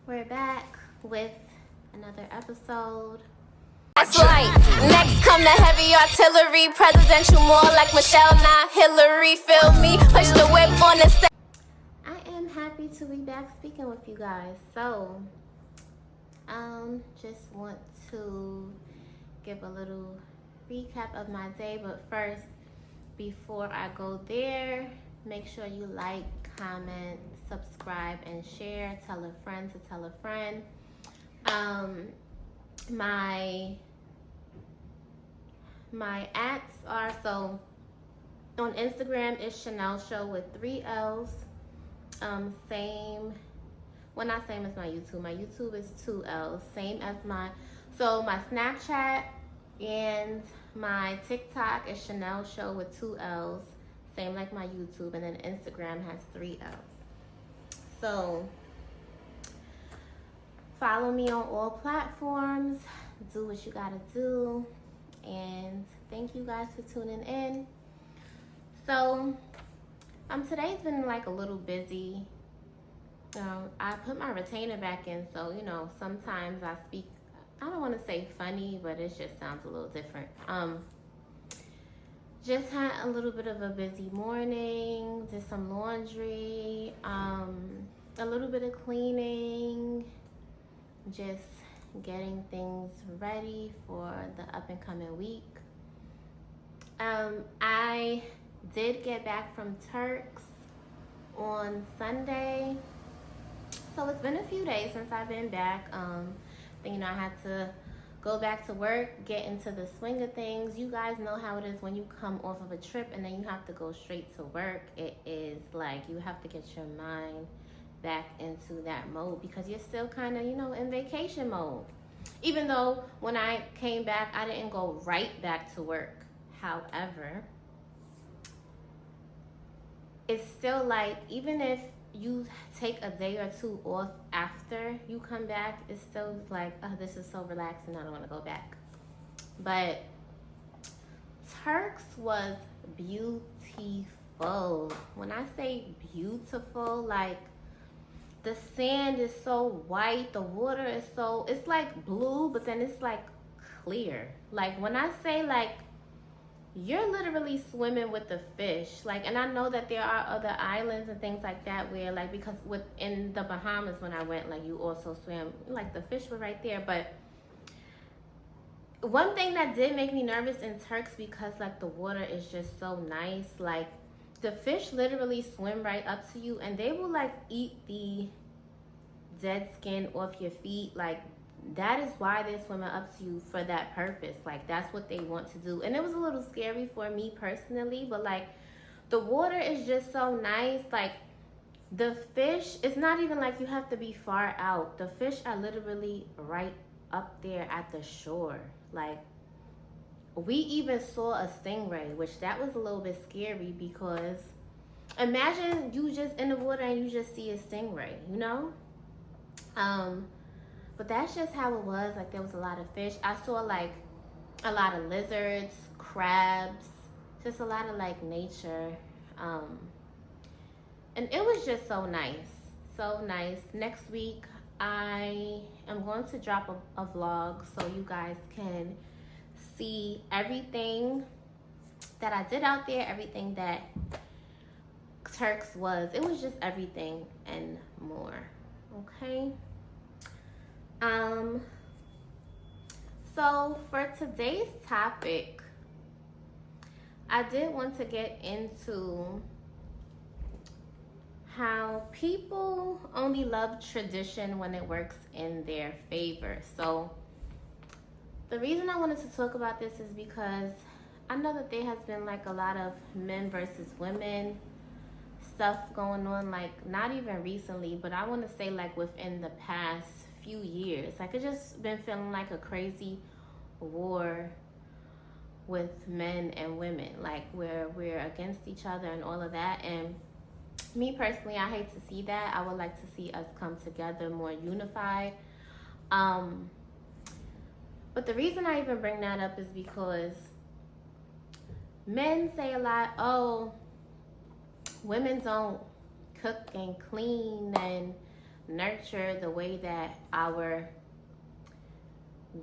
We're back with another episode. That's right. Next come the heavy artillery. Presidential more like Michelle, not Hillary. Feel me? Push the whip on the set. I am happy to be back speaking with you guys. So, just want to give a little recap of my day. But first, before I go there, make sure you like, comment, subscribe, and share. Tell a friend to tell a friend. My ads are, so on Instagram it's Chanel Show with 3 L's. Same, well, not same as my YouTube. My YouTube is 2 L's. Same as my Snapchat and my TikTok is Chanel Show with 2 L's. Same like my YouTube. And then Instagram has 3 L's. So follow me on all platforms. Do what you gotta do. And thank you guys for tuning in. So today's been like a little busy. I put my retainer back in, so sometimes I speak, I don't want to say funny, but it just sounds a little different. Just had a little bit of a busy morning, did some laundry, a little bit of cleaning, just getting things ready for the up and coming week. I did get back from Turks on Sunday, so it's been a few days since I've been back. I had to go back to work, get into the swing of things. You guys know how it is when you come off of a trip and then you have to go straight to work. It is like you have to get your mind back into that mode because you're still kind of, in vacation mode. Even though when I came back, I didn't go right back to work. However, it's still like, even if you take a day or two off after you come back, it's still like, oh, this is so relaxing, I don't want to go back. But Turks was beautiful. When I say beautiful, like, the sand is so white, the water is it's like blue, but then it's like clear. Like, when I say, like, you're literally swimming with the fish. Like, and I know that there are other islands and things like that where, like, because in the Bahamas when I went, like, you also swam, like, the fish were right there. But one thing that did make me nervous in Turks, because, like, the water is just so nice, like, the fish literally swim right up to you and they will, like, eat the dead skin off your feet. Like, that is why they're swimming up to you, for that purpose. Like, that's what they want to do. And it was a little scary for me personally, but, like, the water is just so nice. Like, the fish, it's not even like you have to be far out. The fish are literally right up there at the shore. Like, we even saw a stingray, which that was a little bit scary, because imagine you just in the water and you just see a stingray, But that's just how it was. Like, there was a lot of fish. I saw, like, a lot of lizards, crabs, just a lot of, like, nature. And it was just so nice. So nice. Next week, I am going to drop a vlog so you guys can see everything that I did out there, everything that Turks was. It was just everything and more. Okay. So for today's topic, I did want to get into how people only love tradition when it works in their favor. So the reason I wanted to talk about this is because I know that there has been, like, a lot of men versus women stuff going on, like, not even recently, but I want to say, like, within the past few years. Like, it's just been feeling like a crazy war with men and women, like, where we're against each other and all of that. And me personally, I hate to see that. I would like to see us come together more unified. But the reason I even bring that up is because men say a lot, oh, women don't cook and clean and nurture the way that our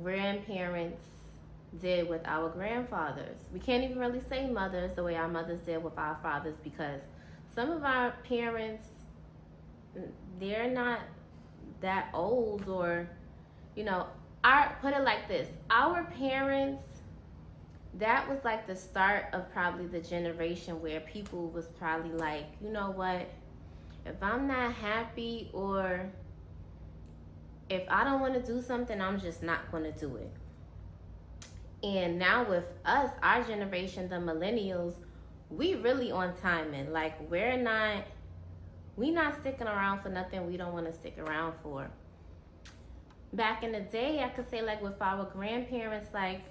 grandparents did with our grandfathers. We can't even really say mothers the way our mothers did with our fathers, because some of our parents, they're not that old, or put it like this, our parents, that was like the start of probably the generation where people was probably like, you know what, if I'm not happy, or if I don't want to do something, I'm just not going to do it. And now with us, our generation, the millennials, we really on timing. Like, we not sticking around for nothing we don't want to stick around for. Back in the day, I could say, like, with our grandparents, like,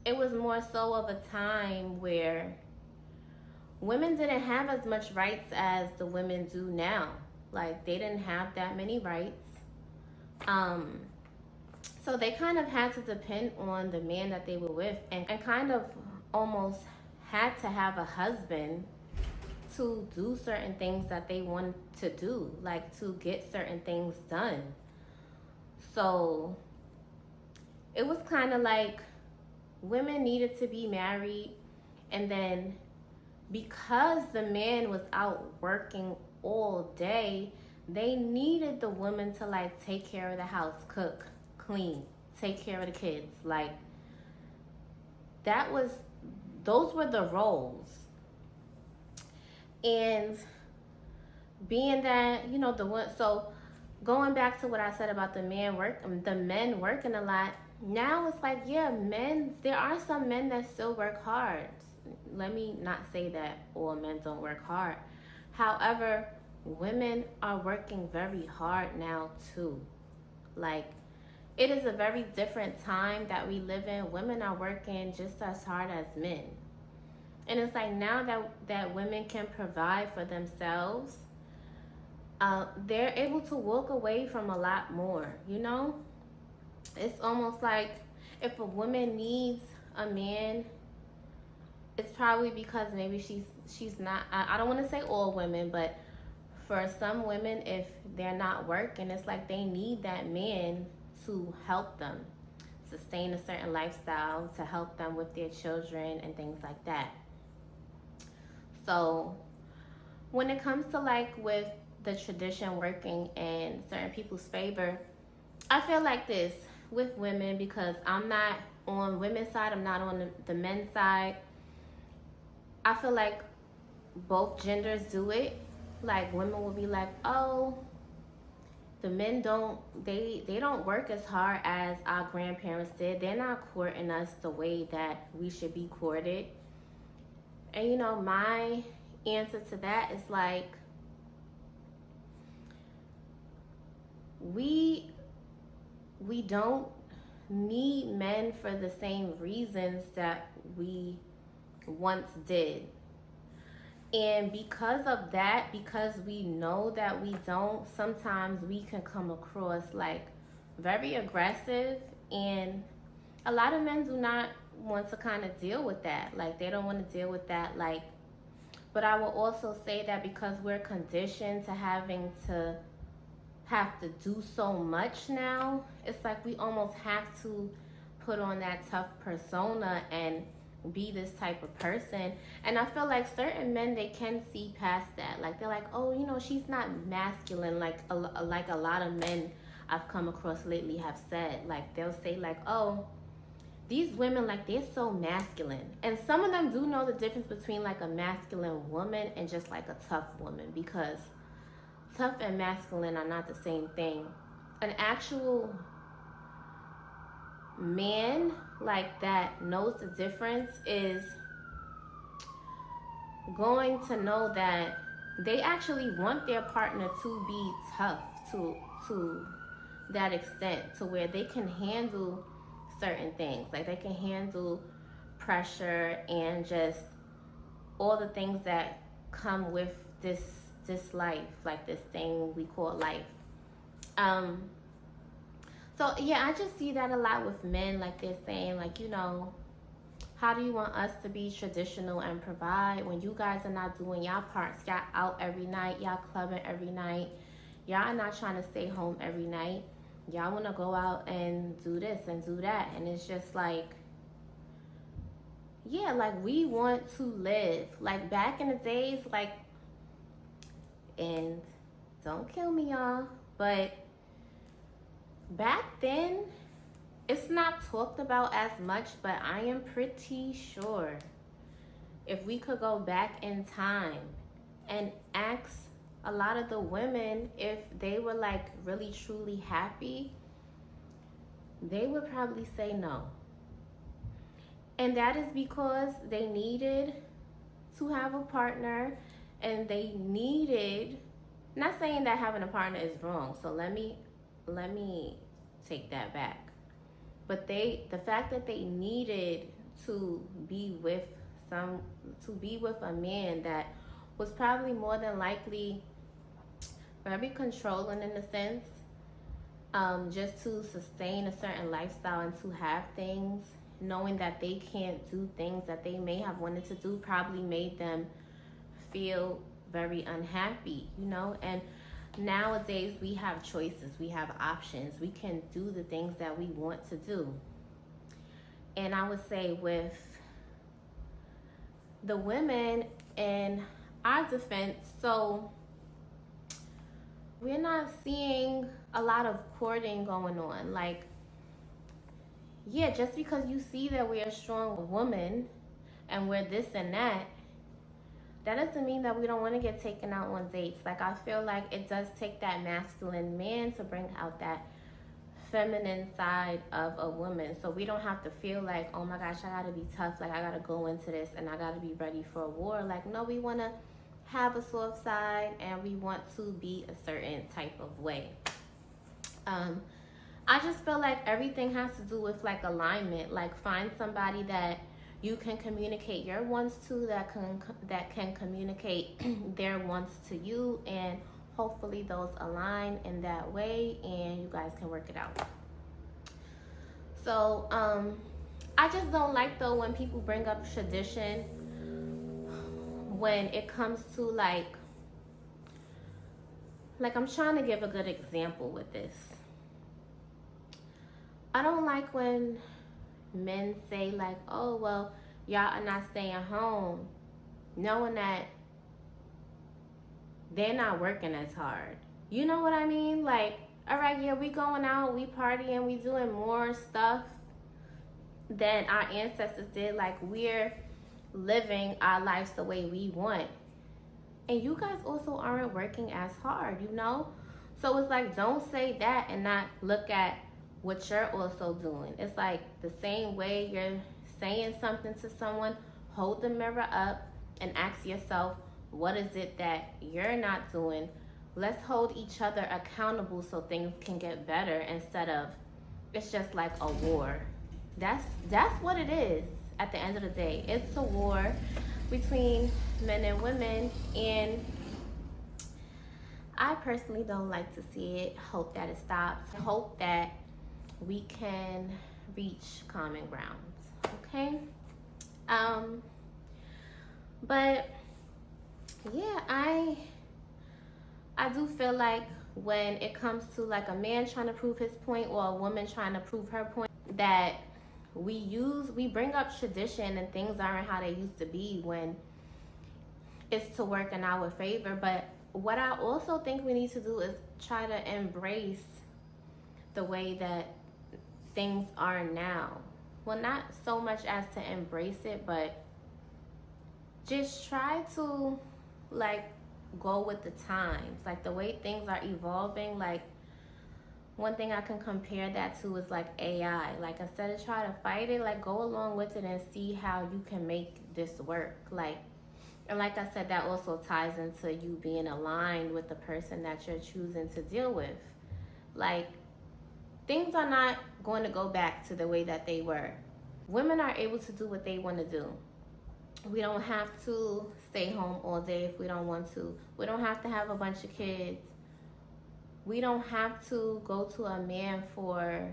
it was more so of a time where women didn't have as much rights as the women do now. Like, they didn't have that many rights. So they kind of had to depend on the man that they were with, and kind of almost had to have a husband to do certain things that they wanted to do, like to get certain things done. So it was kind of like women needed to be married, and then because the man was out working all day, they needed the woman to like take care of the house, cook, clean, take care of the kids. Like, those were the roles. And being that, so going back to what I said about the men working a lot, now it's like, yeah, there are some men that still work hard. Let me not say that all men don't work hard. However, women are working very hard now too. Like, it is a very different time that we live in. Women are working just as hard as men. And it's like, now that women can provide for themselves, they're able to walk away from a lot more, It's almost like if a woman needs a man, it's probably because maybe she's not, I don't want to say all women, but for some women, if they're not working, it's like they need that man to help them sustain a certain lifestyle, to help them with their children and things like that. So when it comes to like with the tradition working in certain people's favor, I feel like this with women, because I'm not on women's side, I'm not on the men's side. I feel like both genders do it. Like, women will be like, oh, the men they don't work as hard as our grandparents did. They're not courting us the way that we should be courted. And my answer to that is like, we don't need men for the same reasons that we once did. And because of that, because we know that we don't, sometimes we can come across like very aggressive, and a lot of men do not want to kind of deal with that. Like, they don't want to deal with that. Like, but I will also say that because we're conditioned to have to do so much now, it's like we almost have to put on that tough persona and be this type of person. And I feel like certain men, they can see past that. Like, they're like, oh, she's not masculine, like a lot of men I've come across lately have said. Like, they'll say like, oh, these women, like, they're so masculine. And some of them do know the difference between like a masculine woman and just like a tough woman, because tough and masculine are not the same thing. An actual man like that knows the difference is going to know that they actually want their partner to be tough to that extent, to where they can handle certain things. Like, they can handle pressure and just all the things that come with this life, like this thing we call life. So yeah, I just see that a lot with men. Like, they're saying like, how do you want us to be traditional and provide when you guys are not doing y'all parts? Y'all out every night, y'all clubbing every night, Y'all are not trying to stay home every night. Y'all want to go out and do this and do that. And it's just like, yeah, like we want to live. Like back in the days, like, and don't kill me, y'all, but back then, it's not talked about as much, but I am pretty sure if we could go back in time and ask a lot of the women if they were like really truly happy, they would probably say no. And that is because they needed to have a partner, and they needed, not saying that having a partner is wrong, so let me take that back. But the fact that they needed to be with a man that was probably more than likely very controlling in a sense, just to sustain a certain lifestyle and to have things, knowing that they can't do things that they may have wanted to do, probably made them feel very unhappy, you know? And nowadays we have choices, we have options, we can do the things that we want to do. And I would say with the women in our defense, so we're not seeing a lot of courting going on. Like, yeah, just because you see that we're a strong woman and we're this and that doesn't mean that we don't want to get taken out on dates. Like, I feel like it does take that masculine man to bring out that feminine side of a woman. So we don't have to feel like, oh my gosh, I gotta be tough, like I gotta go into this and I gotta be ready for a war. Like, no, we want to have a soft side and we want to be a certain type of way. I just feel like everything has to do with like alignment. Like, find somebody that you can communicate your wants to, that can communicate their wants to you, and hopefully those align in that way and you guys can work it out. So I just don't like though when people bring up tradition when it comes to like I'm trying to give a good example with this. I don't like when men say like, oh, well, y'all are not staying home, knowing that they're not working as hard. You know what I mean? Like, all right, yeah, we going out, we partying, we doing more stuff than our ancestors did. Like, we're living our lives the way we want. And you guys also aren't working as hard, you know? So it's like, don't say that and not look at what you're also doing. It's like the same way you're saying something to someone, hold the mirror up and ask yourself, what is it that you're not doing? Let's hold each other accountable so things can get better, instead of it's just like a war. That's what it is at the end of the day. It's a war between men and women, and I personally don't like to see it. Hope that it stops. Hope that we can reach common grounds, okay? But yeah, I do feel like when it comes to like a man trying to prove his point or a woman trying to prove her point, that we bring up tradition and things aren't how they used to be when it's to work in our favor. But what I also think we need to do is try to embrace the way that things are now. Well, not so much as to embrace it, but just try to like go with the times, like the way things are evolving. Like, one thing I can compare that to is like AI. Like, instead of trying to fight it, like go along with it and see how you can make this work. Like, and like I said, that also ties into you being aligned with the person that you're choosing to deal with. Like, things are not going to go back to the way that they were. Women are able to do what they want to do. We don't have to stay home all day if we don't want to. We don't have to have a bunch of kids. We don't have to go to a man for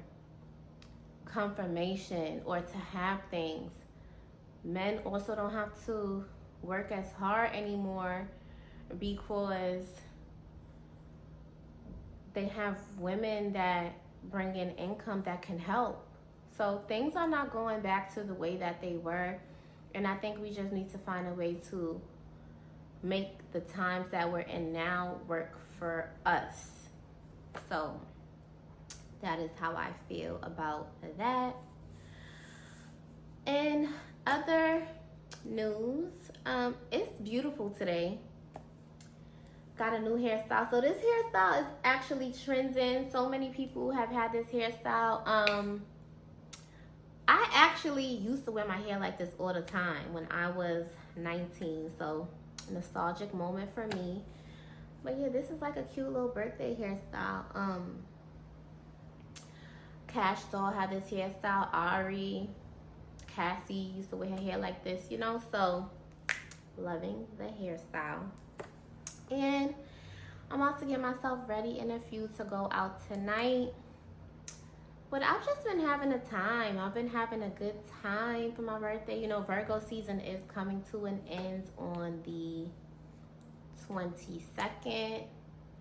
confirmation or to have things. Men also don't have to work as hard anymore because they have women that bring in income that can help. So things are not going back to the way that they were. And I think we just need to find a way to make the times that we're in now work for us. So that is how I feel about that. And other news, it's beautiful today. Got a new hairstyle. So this hairstyle is actually trending. So many people have had this hairstyle. I actually used to wear my hair like this all the time when I was 19. So nostalgic moment for me. But yeah, this is like a cute little birthday hairstyle. Cash Doll had this hairstyle. Ari, Cassie used to wear her hair like this, you know. So loving the hairstyle. And I'm about to get myself ready in a few to go out tonight. But I've just been having a time. I've been having a good time for my birthday. You know, Virgo season is coming to an end on the 22nd.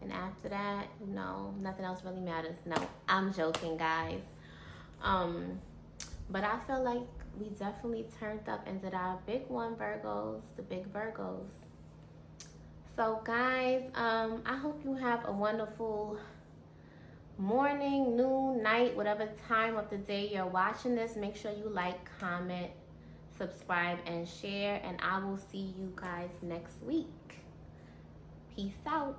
And after that, no, nothing else really matters. No, I'm joking, guys. But I feel like we definitely turned up and did our big one, Virgos, the big Virgos. So, guys, I hope you have a wonderful morning, noon, night, whatever time of the day you're watching this. Make sure you like, comment, subscribe, and share. And I will see you guys next week. Peace out.